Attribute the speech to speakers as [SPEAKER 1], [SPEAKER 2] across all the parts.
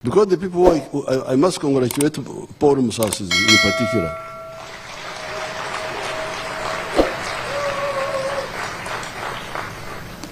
[SPEAKER 1] Because the people who I must congratulate Paul Museveni in particular.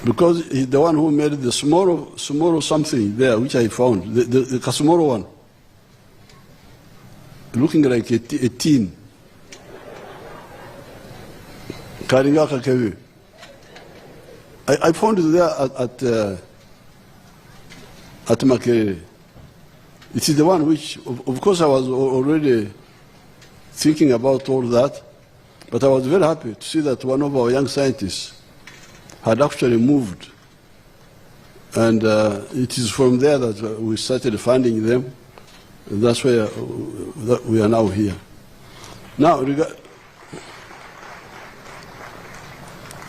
[SPEAKER 1] Because he's the one who made the small something there, which I found, the Kasumoro one, looking like a teen. Karingaka Kevi. I found it there at Makerere. It is the one which, of course, I was already thinking about all that, but I was very happy to see that one of our young scientists had actually moved. And it is from there that we started funding them. And that's why we are now here. Now,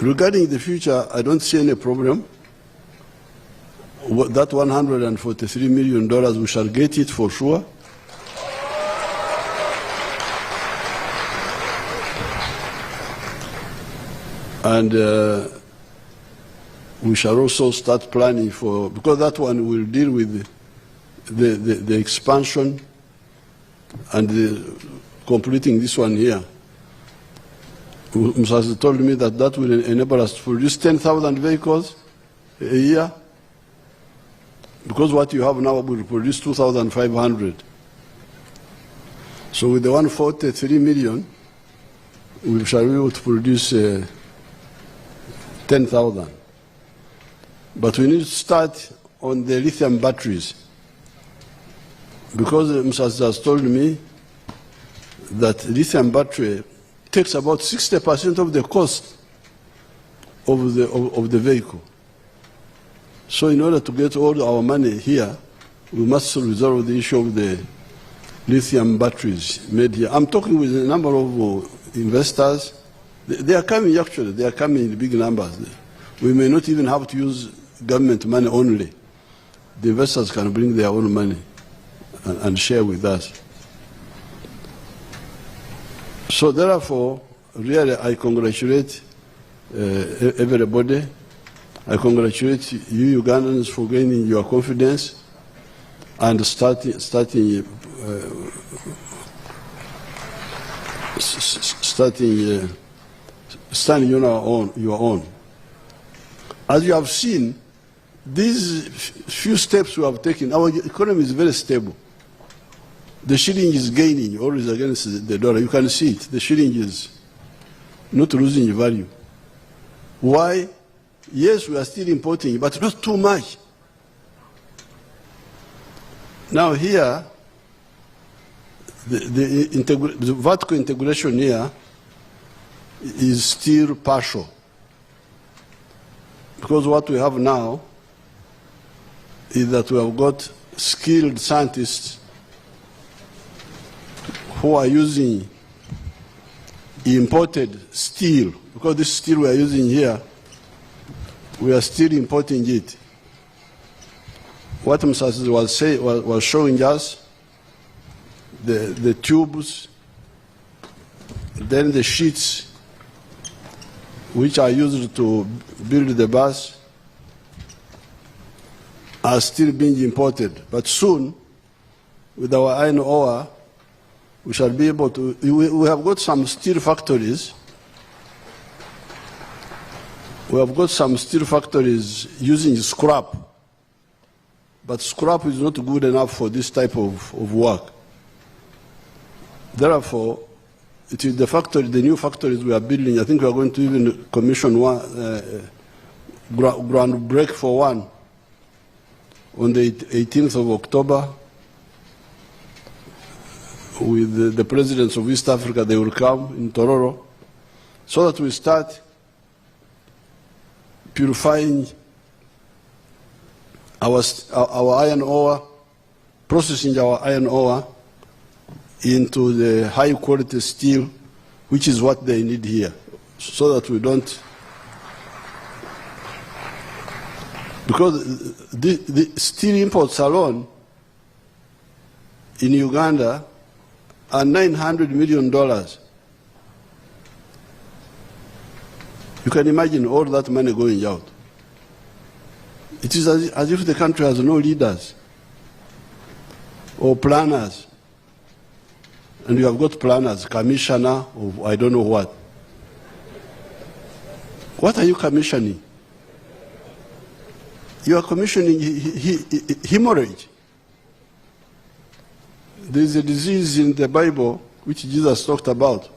[SPEAKER 1] regarding the future, I don't see any problem. That $143 million, we shall get it for sure. And we shall also start planning for, because that one will deal with the expansion and completing this one here. Museveni told me that that will enable us to produce 10,000 vehicles a year, because what you have now will produce 2,500. So with the 143 million, we shall be able to produce 10,000. But we need to start on the lithium batteries, because Museveni has told me that lithium battery takes about 60% of the cost of the vehicle. So in order to get all our money here, we must resolve the issue of the lithium batteries made here. I'm talking with a number of investors. They are coming, actually. They are coming in big numbers. We may not even have to use government money only. The investors can bring their own money and share with us. So therefore, really, I congratulate everybody. I congratulate you Ugandans for gaining your confidence and standing on your own. As you have seen, these few steps we have taken, our economy is very stable. The shilling is gaining always against the dollar. You can see it. The shilling is not losing value. Why? Yes, we are still importing, but not too much. Now here, the vertical integration here is still partial. Because what we have now is that we have got skilled scientists who are using imported steel. Because this steel we are using here, we are still importing it. What Museveni was showing us, the tubes, then the sheets which are used to build the bus are still being imported. But soon, with our iron ore, we shall be able to, we have got some steel factories. We have got some steel factories using scrap, but scrap is not good enough for this type of work. Therefore, it is the new factories we are building. I think we are going to even commission one, ground break for one on the 18th of October. With the presidents of East Africa, they will come in Tororo, so that we start purifying our iron ore, processing our iron ore into the high quality steel, which is what they need here, so that we don't, because the steel imports alone in Uganda are $900 million. You can imagine all that money going out. It is as if the country has no leaders. or planners. And you have got planners, commissioner, or I don't know what. What are you commissioning? You are commissioning hemorrhage. There is a disease in the Bible which Jesus talked about.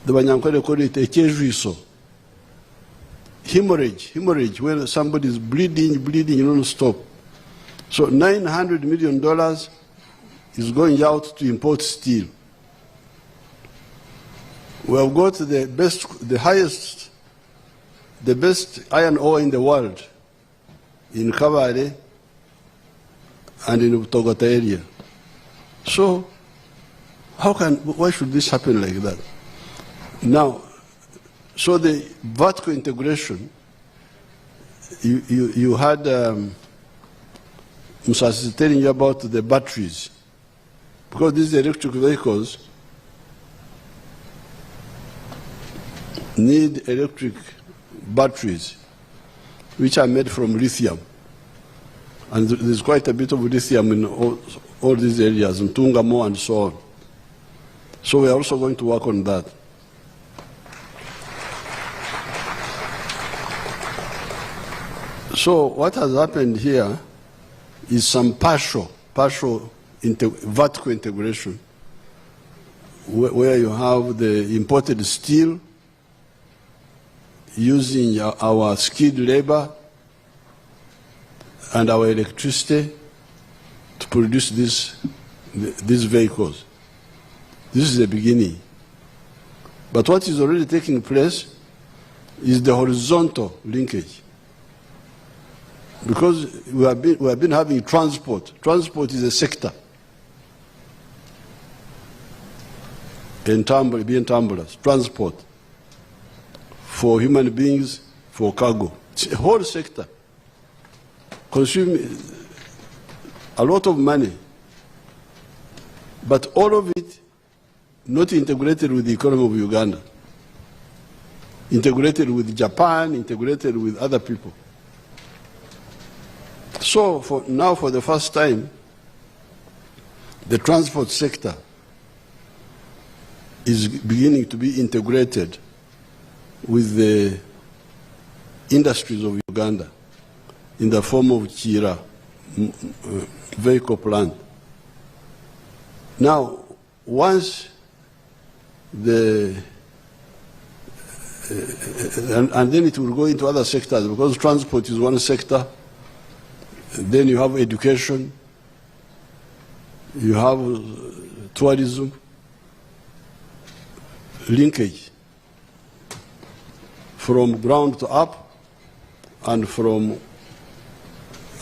[SPEAKER 1] The Banyankole call it a kejuiso. Hemorrhage, where somebody is bleeding, you don't stop. So $900 million is going out to import steel. We have got the best iron ore in the world in Kabale and in Togota area. So why should this happen like that? Now, so the vertical integration, you had Museveni telling you about the batteries. Because these electric vehicles need electric batteries, which are made from lithium. And there's quite a bit of lithium in all these areas, in Tungamo and so on. So we are also going to work on that. So what has happened here is some partial vertical integration, where you have the imported steel using our skilled labor and our electricity to produce these vehicles. This is the beginning. But what is already taking place is the horizontal linkage. Because we have been having transport. Transport is a sector. Transport for human beings, for cargo. It's a whole sector. Consuming a lot of money. But all of it not integrated with the economy of Uganda. Integrated with Japan, integrated with other people. So for the first time, the transport sector is beginning to be integrated with the industries of Uganda in the form of Kiira vehicle plant. Now, once and then it will go into other sectors, because transport is one sector. Then you have education, you have tourism, linkage from ground to up and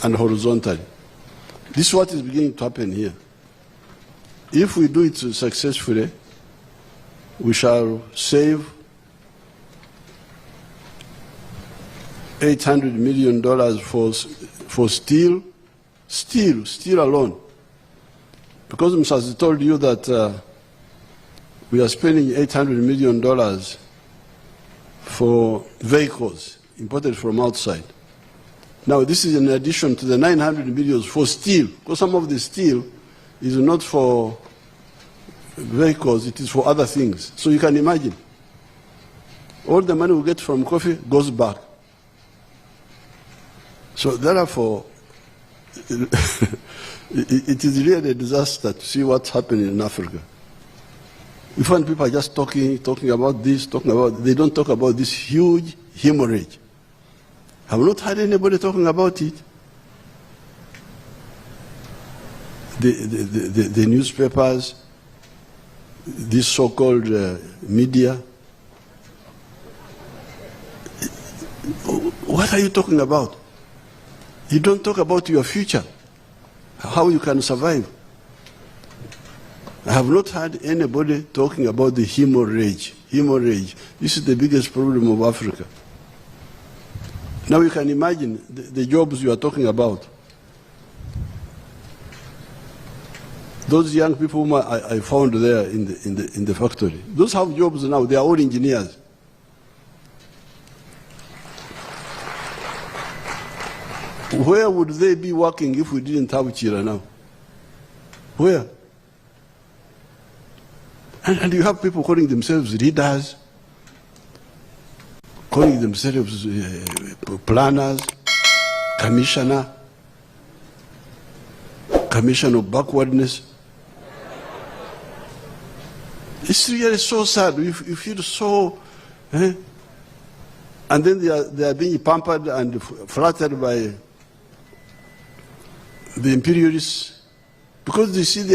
[SPEAKER 1] horizontally. This is what is beginning to happen here. If we do it successfully, we shall save $800 million for steel alone. Because Museveni told you that we are spending $800 million for vehicles imported from outside. Now, this is in addition to the $900 million for steel, because some of the steel is not for vehicles, it is for other things. So you can imagine, all the money we get from coffee goes back. So therefore, it is really a disaster to see what's happening in Africa. We find people are just talking about this, they don't talk about this huge hemorrhage. I have not heard anybody talking about it. The newspapers, this so-called media. What are you talking about? You don't talk about your future, how you can survive. I have not heard anybody talking about the hemorrhage. This is the biggest problem of Africa. Now you can imagine the jobs you are talking about. Those young people whom I found there in the factory, those have jobs now, they are all engineers. Where would they be working if we didn't have Kiira now? Where? And you have people calling themselves leaders, calling themselves planners, commissioner of backwardness. It's really so sad. You feel so, and then they are being pampered and flattered by the imperialists because they see they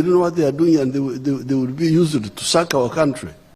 [SPEAKER 1] don't know what they are doing, and they will be used to sack our country.